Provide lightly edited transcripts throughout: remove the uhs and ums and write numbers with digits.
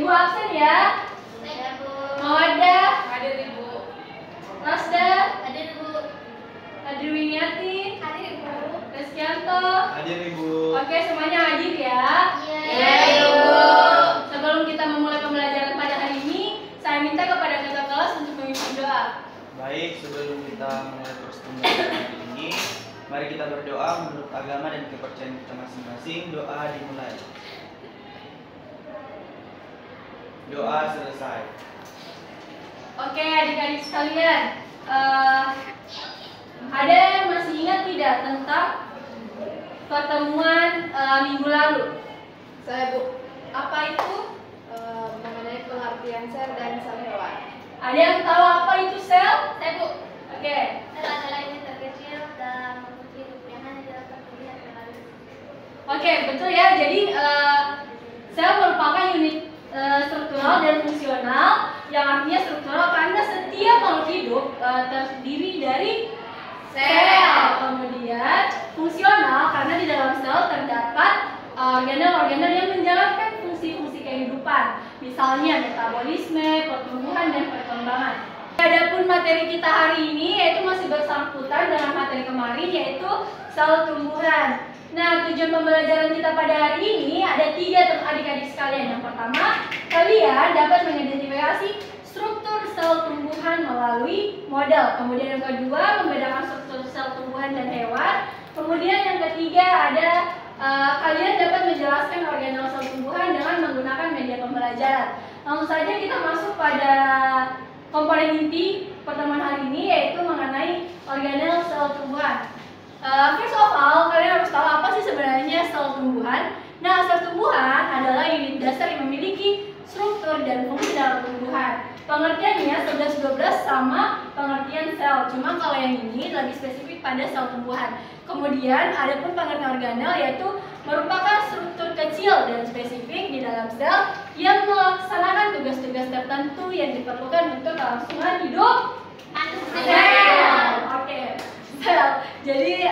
Ibu absen ya? Saya Bu. Mawadah? Hadir Ibu. Rasda? Hadir Bu. Hadir Winiati? Hadir Bu. Reskianto? Hadir Ibu. Oke, semuanya hadir ya? Iya, Ibu. Sebelum kita memulai pembelajaran pada hari ini, saya minta kepada kakak kelas untuk memimpin doa. Baik, sebelum kita mulai terus pembelajaran hari ini, mari kita berdoa menurut agama dan kepercayaan kita masing-masing. Doa dimulai. Doa selesai. Oke, adik-adik sekalian, ada yang masih ingat tidak tentang pertemuan minggu lalu? Saya Bu. Apa itu mengenai pengertian sel dan sel hewan? Ada yang tahu apa itu sel? Saya Bu. Oke. Sel adalah unit terkecil dalam makhluk hidup yang hanya dapat terlihat melalui. Oke, betul ya. Jadi sel merupakan unit struktural dan fungsional, yang artinya struktural karena setiap makhluk hidup terdiri dari sel. Kemudian fungsional karena di dalam sel terdapat organel-organel yang menjalankan fungsi-fungsi kehidupan, misalnya metabolisme, pertumbuhan, dan perkembangan. Adapun materi kita hari ini yaitu masih bersangkutan dengan materi kemarin, yaitu sel tumbuhan. Nah, tujuan pembelajaran kita pada hari ini ada 3 adik-adik sekalian. Yang pertama, kalian dapat mengidentifikasi struktur sel tumbuhan melalui model. Kemudian yang kedua, membedakan struktur sel tumbuhan dan hewan. Kemudian yang ketiga ada kalian dapat menjelaskan organel sel tumbuhan dengan menggunakan media pembelajaran. Langsung saja kita masuk pada komponen inti pertemuan hari ini, yaitu mengenai organel sel tumbuhan. First of all, kalian harus tahu apa sih sebenarnya sel tumbuhan. Nah, sel tumbuhan adalah unit dasar yang memiliki struktur dan fungsi dalam tumbuhan. Pengertiannya 11-12 sama pengertian sel, cuma kalau yang ini lebih spesifik pada sel tumbuhan. Kemudian ada pun pengertian organel, yaitu merupakan struktur kecil dan spesifik di dalam sel yang melaksanakan tugas-tugas tertentu yang diperlukan untuk kelangsungan hidup sel. Oke, sel. Jadi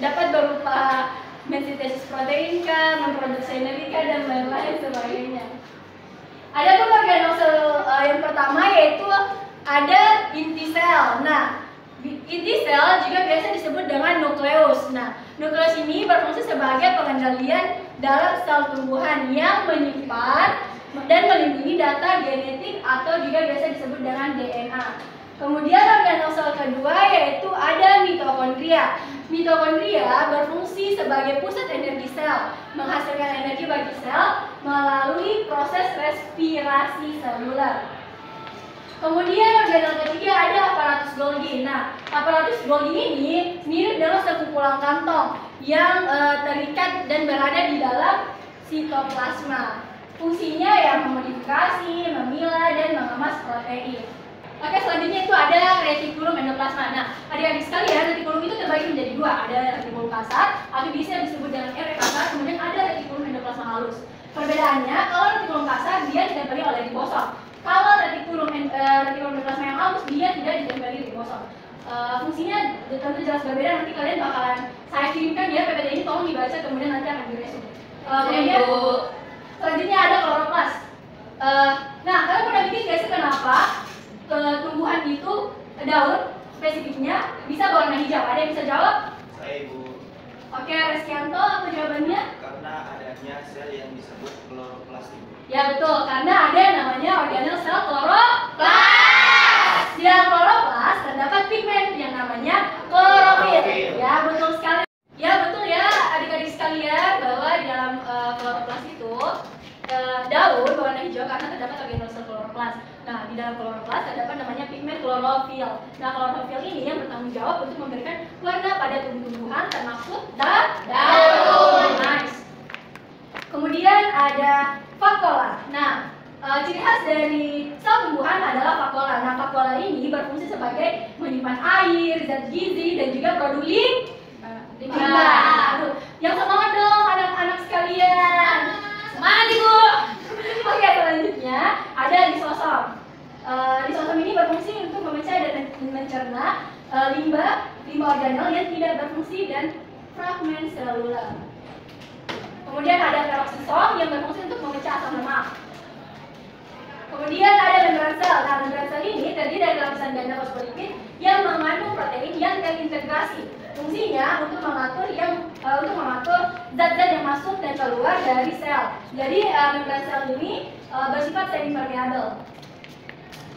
dapat berupa mensintesis protein, memproduksi energi, dan lain-lain sebagainya. Ada pun organel sel yang pertama, yaitu ada inti sel. Nah, inti sel juga biasa disebut dengan nukleus. Nah, nukleus ini berfungsi sebagai pengendalian dalam sel tumbuhan yang menyimpan dan melindungi data genetik atau juga biasa disebut dengan DNA. Kemudian organel sel kedua yaitu ada mitokondria. Mitokondria berfungsi sebagai pusat energi sel, menghasilkan energi bagi sel melalui proses respirasi seluler. Kemudian organel ketiga ada aparatus Golgi. Nah, aparatus Golgi ini mirip dengan sekumpulan kantong yang terikat dan berada di dalam sitoplasma. Fungsinya yang memodifikasi, memilah, dan mengemas protein. Oke, selanjutnya itu ada retikulum endoplasma. Nah, adik-adik sekalian, retikulum itu terbagi menjadi 2. Ada retikulum kasar atau bisa disebut dengan R kasar, kemudian ada retikulum endoplasma halus. Perbedaannya, kalau retikulum kasar dia ditempeli oleh ribosom. Kalau retikulum endoplasma yang halus dia tidak ditempeli ribosom. Fungsinya tentu jelas berbeda, nanti kalian bakalan saya kirimkan ya PPT ini, tolong dibaca kemudian nanti akan diresum. Kemudian selanjutnya ada kloroplas. Nah, kalian pernah bikin gak sih kenapa tumbuhan itu daun spesifiknya bisa berwarna hijau? Ada yang bisa jawab? Saya Ibu. Oke, Reskianto, apa jawabannya? Karena adanya sel yang disebut kloroplas Ibu. Ya betul, karena ada yang namanya organel sel kloroplas. Di dalam kloroplas terdapat pigmen yang namanya klorofil. Ya betul sekali. Ya betul ya adik-adik sekalian, bahwa di dalam kloroplas itu daun berwarna hijau karena terdapat organel sel kloroplas. Nah, di dalam kloroplas terdapat namanya pigmen klorofil. Nah, klorofil ini yang bertanggung jawab untuk memberikan warna pada tumbuh-tumbuhan termasuk daun. Nice. Kemudian ada vakuola. Nah, ciri khas dari sel tumbuhan adalah vakuola. Nah, vakuola ini berfungsi sebagai menyimpan air, zat gizi, dan juga produk limbah. Aduh, yang semangat dong anak-anak sekalian. Semangat Ibu. Oke, selanjutnya ada lisosom. Lisosom ini berfungsi untuk memecah dan mencerna limbah organel yang tidak berfungsi dan fragmen seluler. Kemudian ada peroksisom yang berfungsi untuk memecah asam lemak. Kemudian ada membran sel. Nah, membran sel ini terdiri dari lapisan ganda fosfolipid yang mengandung protein yang terintegrasi. Fungsinya untuk mengatur zat-zat yang masuk dan keluar dari sel. Jadi membran sel ini bersifat semi-permeabel.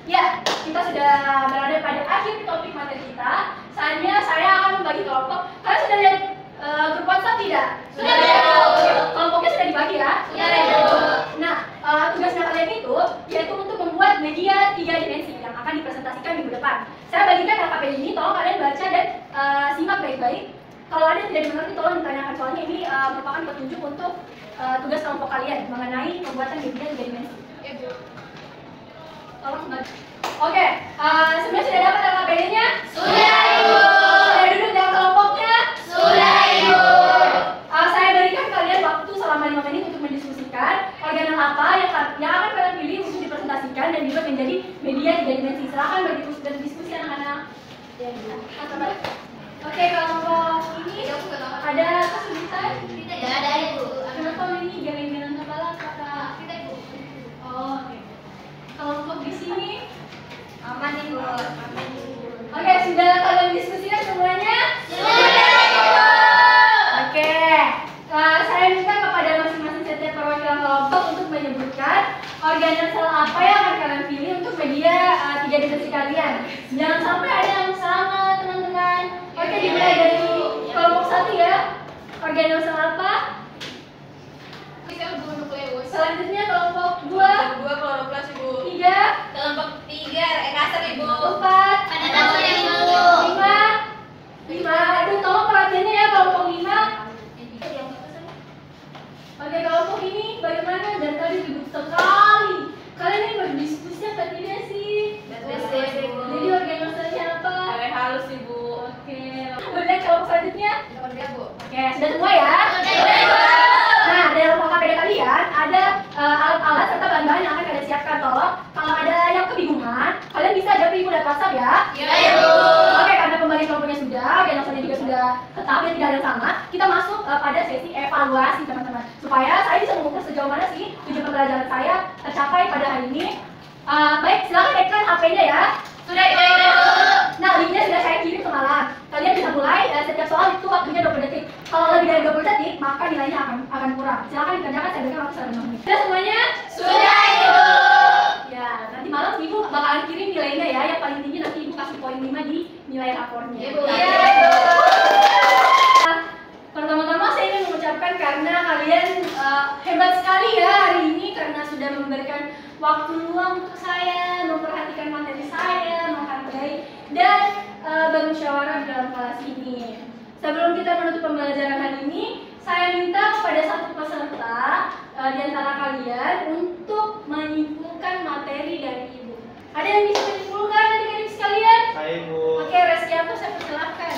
Ya, kita sudah berada pada akhir topik materi kita. Saatnya saya akan membagi kelompok. Kalian sudah lihat grup WhatsApp tidak? Sudah lihat. Kelompoknya sudah dibagi ya? Sudah lihat. Nah, tugasnya kalian itu yaitu untuk membuat media 3 dimensi yang akan dipresentasikan minggu depan. Saya bagikan LKP ini, tolong kalian baca dan simak baik-baik. Kalau ada yang tidak dimengerti, tolong ditanyakan, soalnya ini merupakan petunjuk untuk tugas kelompok kalian mengenai pembuatan media 3 dimensi. Ya, Bu. Tolong bantu. Oke, sebenarnya sudah dapat LKPD-nya? Sudah, Ibu. Sudah duduk dalam kelompoknya? Sudah, Ibu. Saya berikan kalian waktu selama 5 menit untuk mendiskusikan organel apa yang akan kalian pilih untuk dipresentasikan dan juga menjadi media 3 dimensi. Silakan berdiskusi anak-anak. Ya, Bu. Oke, kelompok ini ada kesulitan? Tidak ada, Ibu. Kenapa ini jalan-jalan kepala kakak? Tidak, Ibu. Oh, oke. Kelompok di sini Aman, Ibu. Aman, Ibu. oke, sudah kalian diskusikan semuanya? Sudah, Ibu. Oke, saya minta kepada masing-masing setiap perwakilan kelompok untuk menyebutkan organel sel apa yang akan kalian pilih untuk media 3 dimensi kalian. Jangan sampai ada yang salah, teman-teman. Oke, dimulai dari kelompok 1 ya. Organel sel apa? Kita udah nukleus. Selanjutnya kelompok 2, Dua kloroplas, Ibu. 3, Kelompok 3, kasar, Ibu. 4, Pada dasar, Ibu. 5. Aduh, tolong perhatiannya ya kelompok 5. Oke, kelompok ini bagaimana? Dan tadi ribut sekali. Kalian ini berdiskusi apa tidak sih? Berdiskusi, Ibu. Jadi organel selnya apa? Halus, Ibu. Oke. Kemudian kelompok selanjutnya. Bu. Oke, sudah semua ya? Nah, dalam LKPD kalian ada alat-alat serta bahan-bahan yang akan kalian siapkan. Tolong, kalau ada yang kebingungan, kalian bisa jawab di kuda WhatsApp ya. Ya, Ibu. Oke, karena pembagi kelompoknya sudah, organelnya juga sudah tetap dan tidak ada yang sama, kita masuk pada sesi evaluasi teman-teman. Supaya saya bisa mengukur sejauh mana sih tujuan pembelajaran saya tercapai pada hari ini. Baik, silakan ekran HP-nya ya. Sudah, Ibu. Nah, linknya sudah saya kirim semalam. Kalian bisa mulai setiap soal itu waktunya 20 detik. Kalau lebih dari 20 detik, maka nilainya akan kurang. Silakan dikerjakan, saya berikan waktu 1 menit. Sudah semuanya? Sudah, Ibu. Ya, nanti malam Ibu bakalan kirim nilainya ya. Yang paling tinggi nanti Ibu kasih poin 5 di nilai rapornya. Ibu. Iya. Pertama-tama saya ingin mengucapkan karena kalian hebat sekali ya hari ini karena sudah memberikan waktu luang untuk saya, memperhatikan materi saya, menghargai dan bermusyawarah dalam kelas ini. Sebelum kita menutup pembelajaran hari ini, saya minta kepada satu peserta di antara kalian untuk menyimpulkan materi dari Ibu. Ada yang bisa menyimpulkan adik-adik sekalian? Saya Ibu. Oke, Reskianto saya persilahkan.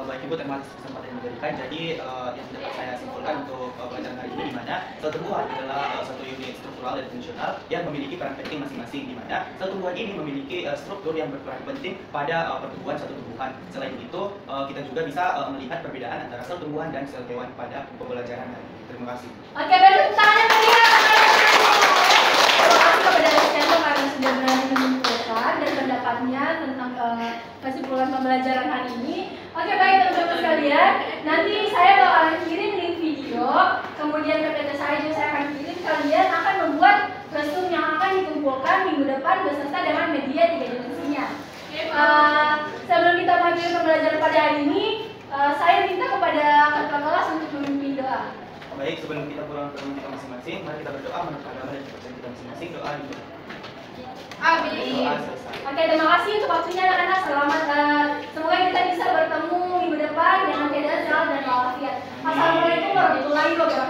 Baik Ibu, terima kasih kesempatan yang diberikan. Jadi yang dapat saya simpulkan untuk pelajaran hari ini di mana sel tumbuhan adalah satu unit struktural dan fungsional yang memiliki peran penting masing-masing, di mana sel tumbuhan ini memiliki struktur yang berperan penting pada pertumbuhan satu tumbuhan. Selain itu, kita juga bisa melihat perbedaan antara sel tumbuhan dan sel hewan pada pembelajaran hari ini. Terima kasih. Oke, beri tangan meriah. Terima kasih kepada Reskianto karena sudah berani menyimpulkan dan pendapatnya tentang kesimpulan pembelajaran hari ini. Oke, baik teman-teman sekalian, nanti saya bakalan kirim link video, kemudian ke PT saya juga saya akan kirim, kalian akan membuat resume yang akan dikumpulkan minggu depan beserta dengan media 3 dimensinya. Sebelum kita mengakhiri pembelajaran pada hari ini, saya minta kepada ketua kelas untuk memimpin doa. Baik, sebelum kita pulang ke rumah kita masing-masing, mari kita berdoa menurut agama dan kepercayaan kita masing-masing. Doa dimulai. Amin. Doa selesai. Oke, terima kasih untuk waktunya anak-anak. Selamat, semoga kita bisa bertemu minggu depan dengan keadaan sehat dan walafiat. Assalamualaikum warahmatullahi wabarakatuh.